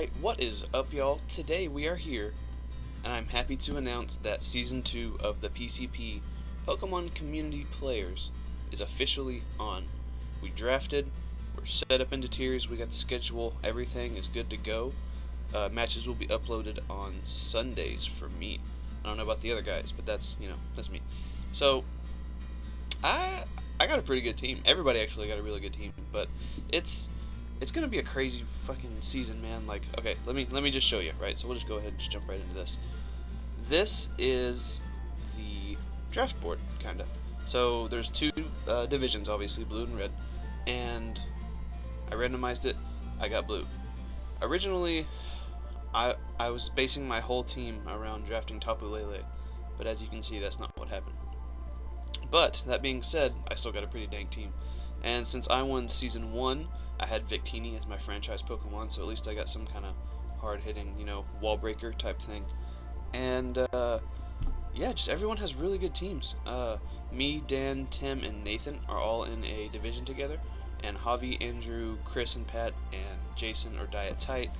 Alright, what is up, y'all? Today we are here, and I'm happy to announce that Season 2 of the PCP Pokemon Community Players is officially on. We drafted, we're set up into tiers, we got the schedule, everything is good to go. Matches will be uploaded on Sundays for me. I don't know about the other guys, but that's me. So, I got a pretty good team. Everybody actually got a really good team, but it's gonna be a crazy fucking season, man. Like, okay, let me just show you, right? So we'll just go ahead and just jump right into this. This is the draft board, kinda. So there's two divisions, obviously, blue and red, and I randomized it. I got blue. Originally, I was basing my whole team around drafting Tapu Lele, but as you can see, that's not what happened. But that being said, I still got a pretty dang team, and since I won Season 1, I had Victini as my franchise Pokemon, so at least I got some kind of hard-hitting, wall breaker type thing. And yeah, just everyone has really good teams. Me, Dan, Tim, and Nathan are all in a division together, and Javi, Andrew, Chris, and Pat, and Jayson or DyeItTight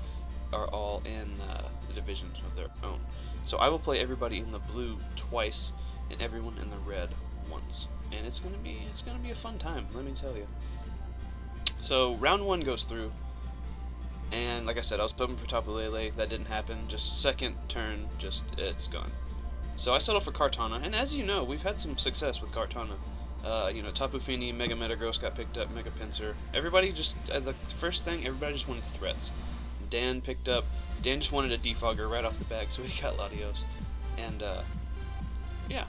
are all in a division of their own. So I will play everybody in the blue twice, and everyone in the red once, and it's gonna be a fun time. Let me tell you. So round 1 goes through, and like I said, I was hoping for Tapu Lele. That didn't happen. Just second turn, it's gone. So I settled for Kartana, and as you know, we've had some success with Kartana. Tapu Fini, Mega Metagross got picked up, Mega Pinsir. Everybody just, the first thing, everybody just wanted threats. Dan just wanted a defogger right off the bat, so he got Latios. And, yeah.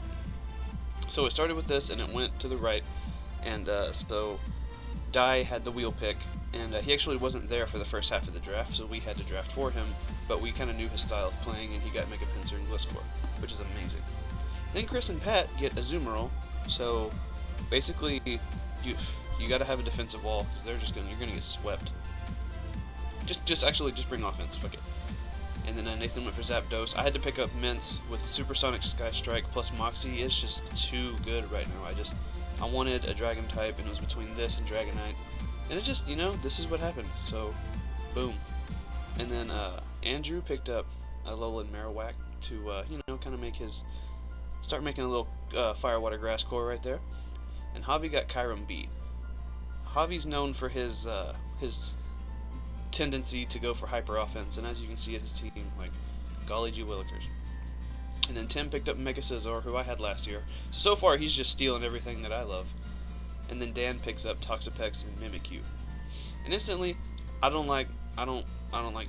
So it started with this, and it went to the right, and, so Dye had the wheel pick, and he actually wasn't there for the first half of the draft, so we had to draft for him, but we kind of knew his style of playing, and he got Mega Pinsir and Gliscor, which is amazing. Then Chris and Pat get Azumarill, so basically you got to have a defensive wall, because you're gonna get swept. Just bring offense, fuck it. And then Nathan went for Zapdos. I had to pick up Mints with Supersonic Sky Strike plus Moxie. It's just too good right now. I wanted a Dragon type, and it was between this and Dragonite. And it just, this is what happened. So, boom. And then Andrew picked up Alolan Marowak to, kind of start making a little Fire Water Grass core right there. And Javi got Kyurem B. Javi's known for his tendency to go for hyper offense, and as you can see at his team, like, golly gee willikers. And then Tim picked up Mega Scizor, who I had last year. So far he's just stealing everything that I love. And then Dan picks up Toxapex and Mimikyu. And instantly, I don't like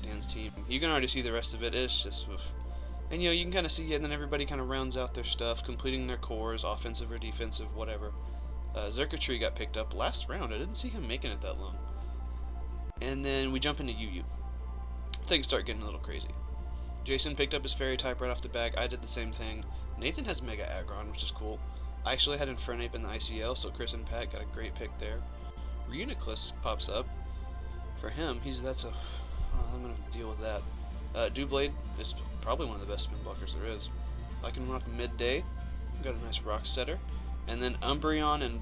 Dan's team. You can already see the rest of it. It's just oof. And you can kind of see it, and then everybody kind of rounds out their stuff, completing their cores, offensive or defensive, whatever. Xurkitree got picked up last round. I didn't see him making it that long. And then we jump into UU. Things start getting a little crazy. Jayson picked up his Fairy type right off the bat. I did the same thing. Nathan has Mega Aggron, which is cool. I actually had Infernape in the ICL, so Chris and Pat got a great pick there. Reuniclus pops up. For him, I'm gonna have to deal with that. Doublade is probably one of the best spin blockers there is. I can rock Midday. Got a nice Rock Setter. And then Umbreon and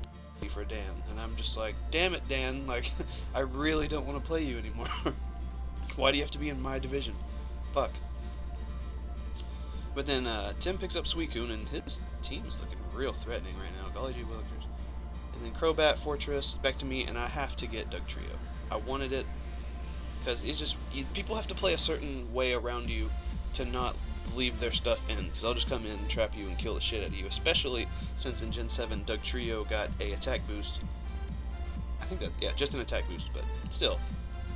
for Dan, and I'm just like, damn it, Dan, like, I really don't want to play you anymore. Why do you have to be in my division? Fuck. But then Tim picks up Suicune, and his team's looking real threatening right now. Golly gee willikers. And then Crobat, Fortress, back to me, and I have to get Dugtrio. I wanted it because it's just people have to play a certain way around you to not leave their stuff in, because I'll just come in and trap you and kill the shit out of you, especially since in Gen 7 Dugtrio got a attack boost. I think that's, yeah, just an attack boost, but still,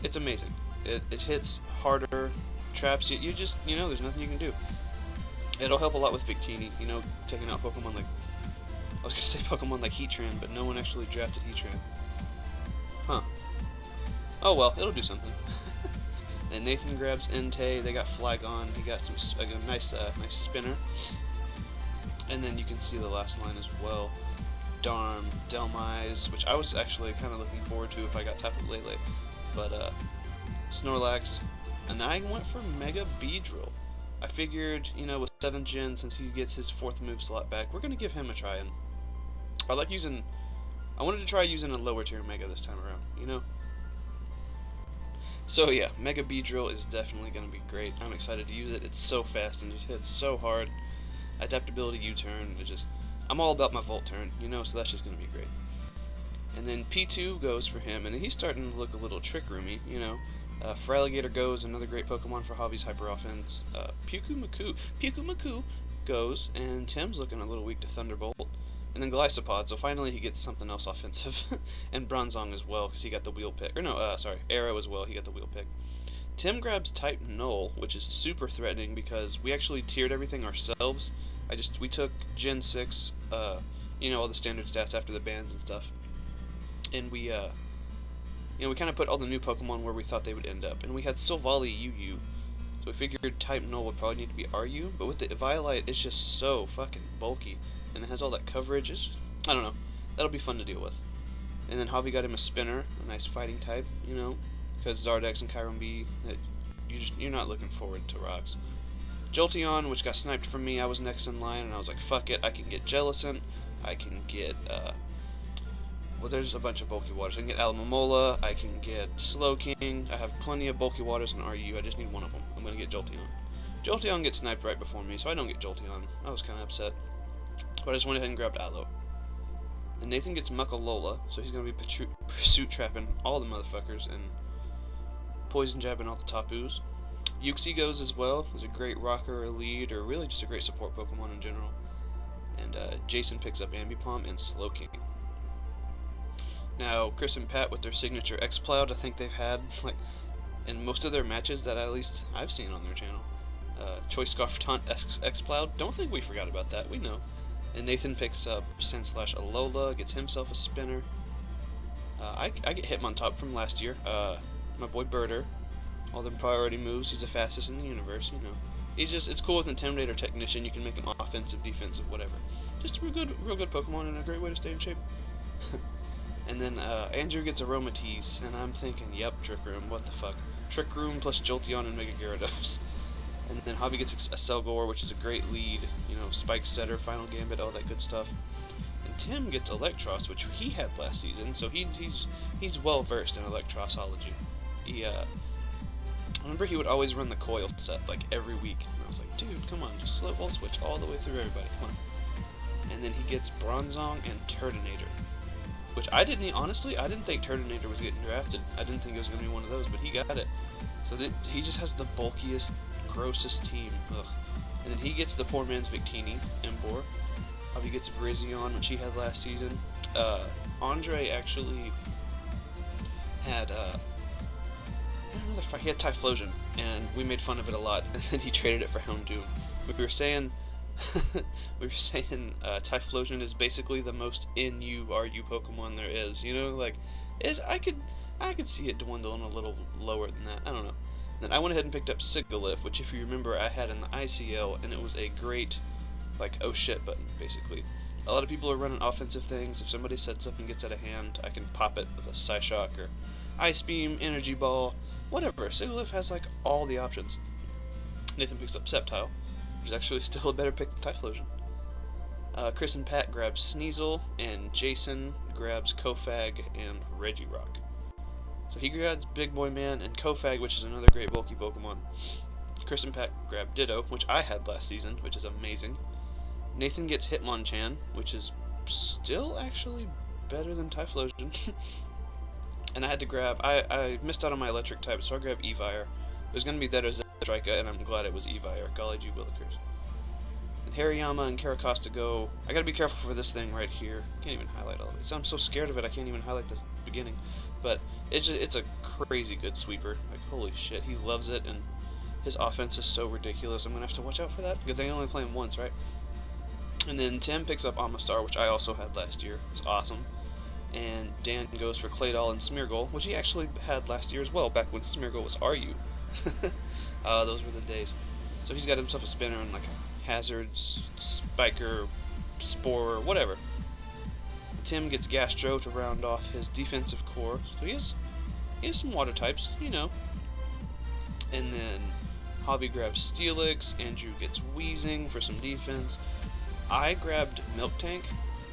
it's amazing. It hits harder, traps you, there's nothing you can do. It'll help a lot with Victini, taking out Pokemon like, I was gonna say Pokemon like Heatran, but no one actually drafted Heatran. Huh. Oh well, it'll do something. And Nathan grabs Entei. They got Flygon. He got a nice spinner. And then you can see the last line as well. Darm, Delmise, which I was actually kind of looking forward to if I got Tapu Lele. But Snorlax, and I went for Mega Beedrill. I figured, with 7th gen, since he gets his 4th move slot back, we're gonna give him a try. And I wanted to try using a lower tier Mega this time around. So yeah, Mega Beedrill is definitely going to be great. I'm excited to use it. It's so fast and just hits so hard. Adaptability U-turn, I'm all about my Volt Turn, you know, so that's just going to be great. And then P2 goes for him, and he's starting to look a little trick roomy, you know. Feraligatr goes, another great Pokemon for Hobby's Hyper Offense. Puku-Maku goes, and Tim's looking a little weak to Thunderbolt. And then Glycopod, so finally he gets something else offensive. And Bronzong as well, because he got the wheel pick. Or no, Arrow as well, he got the wheel pick. Tim grabs Type Null, which is super threatening because we actually tiered everything ourselves. We took Gen 6, you know, all the standard stats after the bans and stuff. And we, you know, we kind of put all the new Pokemon where we thought they would end up. And we had Silvally UU, so we figured Type Null would probably need to be RU, but with the Eviolite, it's just so fucking bulky. And it has all that coverage. I don't know. That'll be fun to deal with. And then Hobby got him a Spinner, a nice fighting type, you know, because Zardex and Chiron B, you're not looking forward to rocks. Jolteon, which got sniped from me, I was next in line, and I was like, fuck it, I can get Jellicent, I can get, well, there's a bunch of bulky waters. I can get Alomomola, I can get Slowking, I have plenty of bulky waters in RU, I just need one of them. I'm going to get Jolteon. Jolteon gets sniped right before me, so I don't get Jolteon. I was kind of upset. But I just went ahead and grabbed Aloe. And Nathan gets Muckalola, so he's going to be pursuit trapping all the motherfuckers and poison jabbing all the Tapus. Uxie goes as well. He's a great rocker or lead, or really just a great support Pokemon in general. And Jayson picks up Ambipom and Slowking. Now, Chris and Pat with their signature X-Cloud, I think they've had, like, in most of their matches that at least I've seen on their channel. Choice Scarf Taunt X-Cloud, don't think we forgot about that, we know. And Nathan picks up Sandslash-Alola, gets himself a Spinner. I get Hitmontop from last year. My boy Birder, all them priority moves, he's the fastest in the universe, you know. It's cool with Intimidator Technician, you can make him offensive, defensive, whatever. Just a real good Pokemon and a great way to stay in shape. And then Andrew gets Aromatisse, and I'm thinking, yep, Trick Room, what the fuck. Trick Room plus Jolteon and Mega Gyarados. And then Hobby gets a Selgor, which is a great lead, you know, Spike Setter, Final Gambit, all that good stuff. And Tim gets Electros, which he had last season, so he's well versed in Electrosology. I remember he would always run the coil set, like, every week. And I was like, dude, come on, just slow ball switch all the way through everybody, come on. And then he gets Bronzong and Turtonator. Which honestly, I didn't think Turtonator was getting drafted. I didn't think it was going to be one of those, but he got it. So he just has the bulkiest, grossest team. Ugh. And then he gets the poor man's Victini, Embor. Hobby gets Virizion, which he had last season. Andre actually had another fight. He had Typhlosion, and we made fun of it a lot. And then he traded it for Houndoom. We were saying, Typhlosion is basically the most RU Pokemon there is. You know, like I could see it dwindling a little lower than that. I don't know. Then I went ahead and picked up Sigilyph, which, if you remember, I had in the ICL, and it was a great, like, oh shit button, basically. A lot of people are running offensive things. If somebody sets up and gets out of hand, I can pop it with a Psyshock or Ice Beam, Energy Ball, whatever. Sigilyph has, like, all the options. Nathan picks up Sceptile, which is actually still a better pick than Typhlosion. Chris and Pat grab Sneasel, and Jayson grabs Kofag and Regirock. So he grabs Big Boy Man and Kofag, which is another great bulky Pokemon. Chris and Pat grab Ditto, which I had last season, which is amazing. Nathan gets Hitmonchan, which is still actually better than Typhlosion. And I had to grab, I missed out on my electric type, so I grabbed Evire. It was going to be that or Zedrika, and I'm glad it was Evire. Golly gee willikers. And Hariyama and Caracosta go. I gotta be careful for this thing right here. Can't even highlight all of it. I'm so scared of it, I can't even highlight the beginning. But it's a crazy good sweeper. Like, holy shit, he loves it, and his offense is so ridiculous. I'm gonna have to watch out for that, because they only play him once, right? And then Tim picks up Amistar, which I also had last year. It's awesome. And Dan goes for Claydol and Smeargle, which he actually had last year as well, back when Smeargle was RU. Those were the days. So he's got himself a Spinner and like a Hazard, Spiker, Spore, whatever. Tim gets Gastro to round off his defensive core. So he has some water types, you know. And then Hobby grabs Steelix, Andrew gets Weezing for some defense. I grabbed Milk Tank,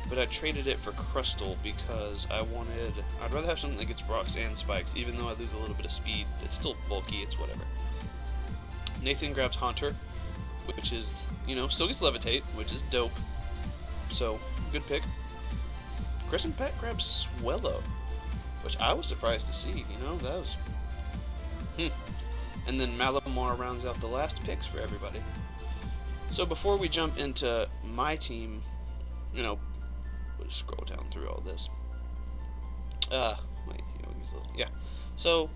but I traded it for Crustal because I'd rather have something that gets rocks and spikes, even though I lose a little bit of speed. It's still bulky, it's whatever. Nathan grabs Haunter, which is, still gets Levitate, which is dope. So, good pick. Chris and Pat grabs Swellow, which I was surprised to see, that was... And then Malamar rounds out the last picks for everybody. So before we jump into my team, we'll just scroll down through all this. Yeah. So,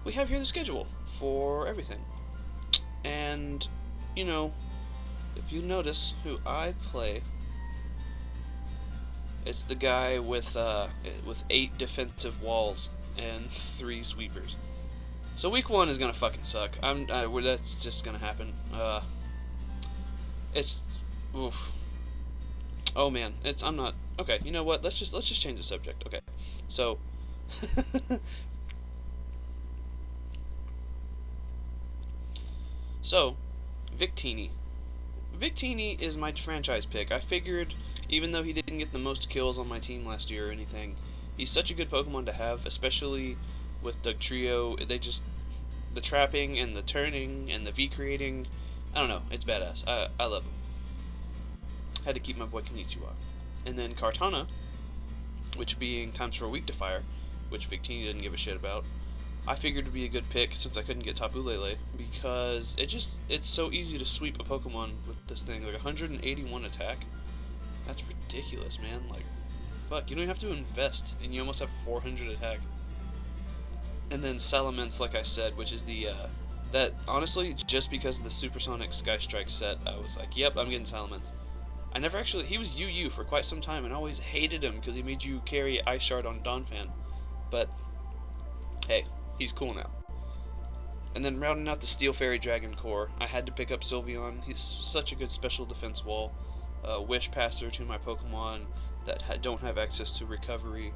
we have here the schedule for everything. And, if you notice who I play, it's the guy with 8 defensive walls and 3 sweepers. So week 1 is gonna fucking suck. That's just gonna happen. It's oof. Oh man, I'm not okay. You know what? Let's just change the subject. Okay, so Victini. Victini is my franchise pick. I figured, even though he didn't get the most kills on my team last year or anything, he's such a good Pokemon to have, especially with Dugtrio. The trapping and the turning and the V-creating, I don't know, it's badass. I love him. Had to keep my boy Konnichiwa. And then Kartana, which being times 4 weak to fire, which Victini didn't give a shit about, I figured would be a good pick since I couldn't get Tapu Lele, because it's so easy to sweep a Pokemon with this thing. Like 181 attack. That's ridiculous, man. Like, fuck, you don't even have to invest, and you almost have 400 attack. And then Salamence, like I said, which is that honestly, just because of the Supersonic Sky Strike set, I was like, yep, I'm getting Salamence. He was UU for quite some time, and I always hated him because he made you carry Ice Shard on Donphan. But, hey, he's cool now. And then rounding out the Steel Fairy Dragon core, I had to pick up Sylveon. He's such a good special defense wall. Wish Passer to my Pokemon that don't have access to recovery.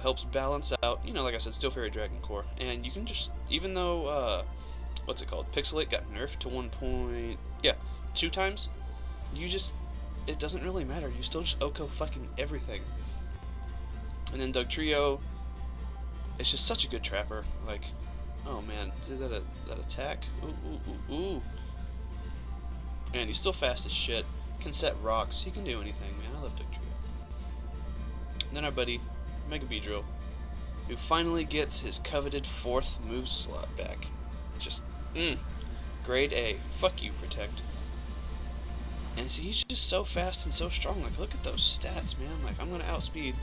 Helps balance out, like I said, Steel Fairy Dragon core. And you can just, even though, what's it called? Pixelate got nerfed to 2 times. It doesn't really matter. You still just OHKO fucking everything. And then Dugtrio, it's just such a good trapper. Like, oh man, did that attack? Ooh. And he's still fast as shit. Can set rocks. He can do anything, man. I love Dugtrio. And then our buddy, Mega Beedrill, who finally gets his coveted 4th move slot back. Just, grade A. Fuck you, Protect. And he's just so fast and so strong. Like, look at those stats, man. Like, I'm gonna outspeed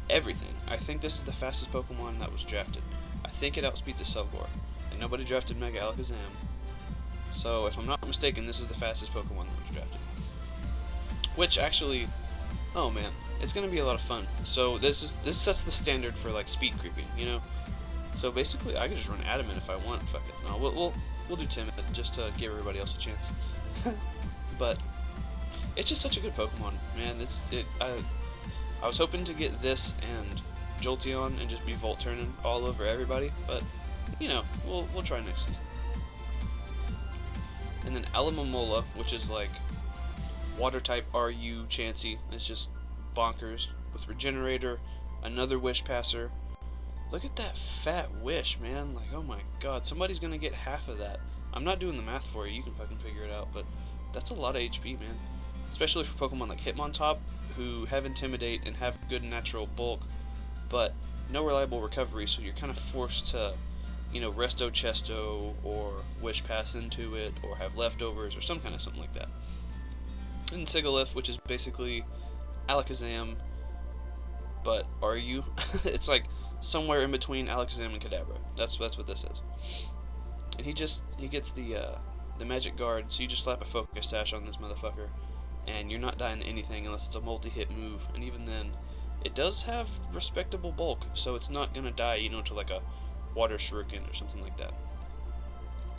everything. I think this is the fastest Pokemon that was drafted. I think it outspeeds the Selgor. And nobody drafted Mega Alakazam. So, if I'm not mistaken, this is the fastest Pokemon that was drafted. Which, actually, oh man, it's gonna be a lot of fun. So, this sets the standard for, like, speed creeping, So, basically, I can just run Adamant if I want. Fuck it. No, we'll do Timid, just to give everybody else a chance. But it's just such a good Pokemon, man. I was hoping to get this and Jolteon and just be Volt turning all over everybody, but we'll try next season. And then Alomomola, which is like Water type RU Chansey, it's just bonkers with Regenerator, another Wish Passer. Look at that fat Wish, man. Like, oh my god, somebody's gonna get half of that. I'm not doing the math for you. You can fucking figure it out, but that's a lot of HP, man. Especially for Pokemon like Hitmontop, who have Intimidate and have good natural bulk, but no reliable recovery, so you're kind of forced to, Resto Chesto or Wish Pass into it, or have leftovers, or something like that. And Sigilyph, which is basically Alakazam, but RU. It's like somewhere in between Alakazam and Kadabra. That's what this is. And he gets the Magic Guard, so you just slap a Focus Sash on this motherfucker, and you're not dying to anything unless it's a multi-hit move, and even then, it does have respectable bulk, so it's not gonna die, to like a Water Shuriken or something like that.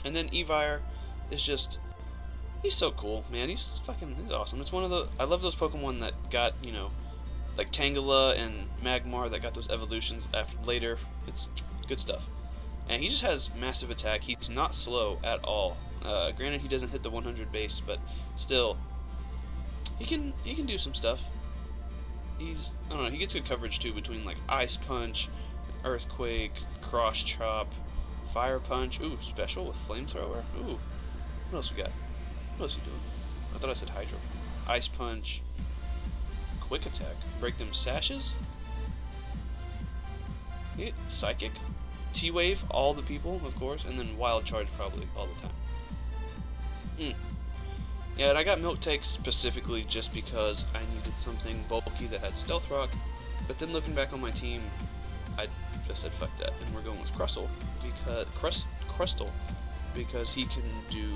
And then Evire is just, he's so cool, man. He's awesome. It's one of the, I love those Pokemon that got, like Tangela and Magmar that got those evolutions later. It's good stuff. And he just has massive attack. He's not slow at all. Granted, he doesn't hit the 100 base, but still, he can do some stuff. I don't know, he gets good coverage too between like Ice Punch, Earthquake, Cross Chop, Fire Punch. Ooh, special with Flamethrower. Ooh, what else we got? What else you doing? I thought I said Hydro. Ice Punch, Quick Attack, break them sashes. Yeah, Psychic, T-Wave, all the people, of course, and then Wild Charge probably all the time. Yeah, and I got Milk Tank specifically just because I needed something bulky that had Stealth Rock, but then looking back on my team, I just said fuck that, and we're going with Crustle, because he can do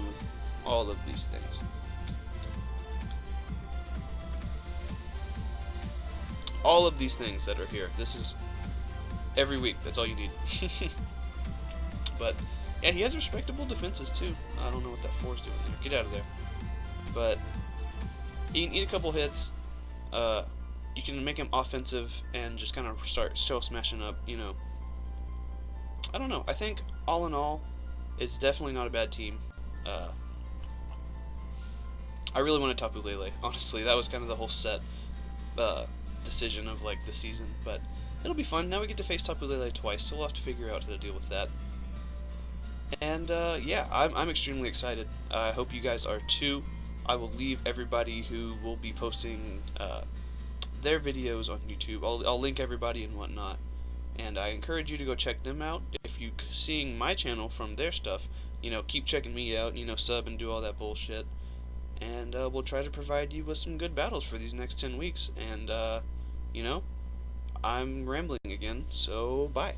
all of these things. All of these things that are here. This is every week, that's all you need. But, yeah, he has respectable defenses too. I don't know what that 4's doing there. Get out of there. But you can eat a couple hits. You can make him offensive and just kind of start smashing up. I don't know. I think all in all, it's definitely not a bad team. I really wanted Tapu Lele. Honestly, that was kind of the whole set decision of like the season. But it'll be fun. Now we get to face Tapu Lele twice, so we'll have to figure out how to deal with that. And yeah, I'm extremely excited. I hope you guys are too. I will leave everybody who will be posting their videos on YouTube. I'll link everybody and whatnot, and I encourage you to go check them out. If you seeing my channel from their stuff, keep checking me out. Sub and do all that bullshit, and we'll try to provide you with some good battles for these next 10 weeks. And I'm rambling again, so bye.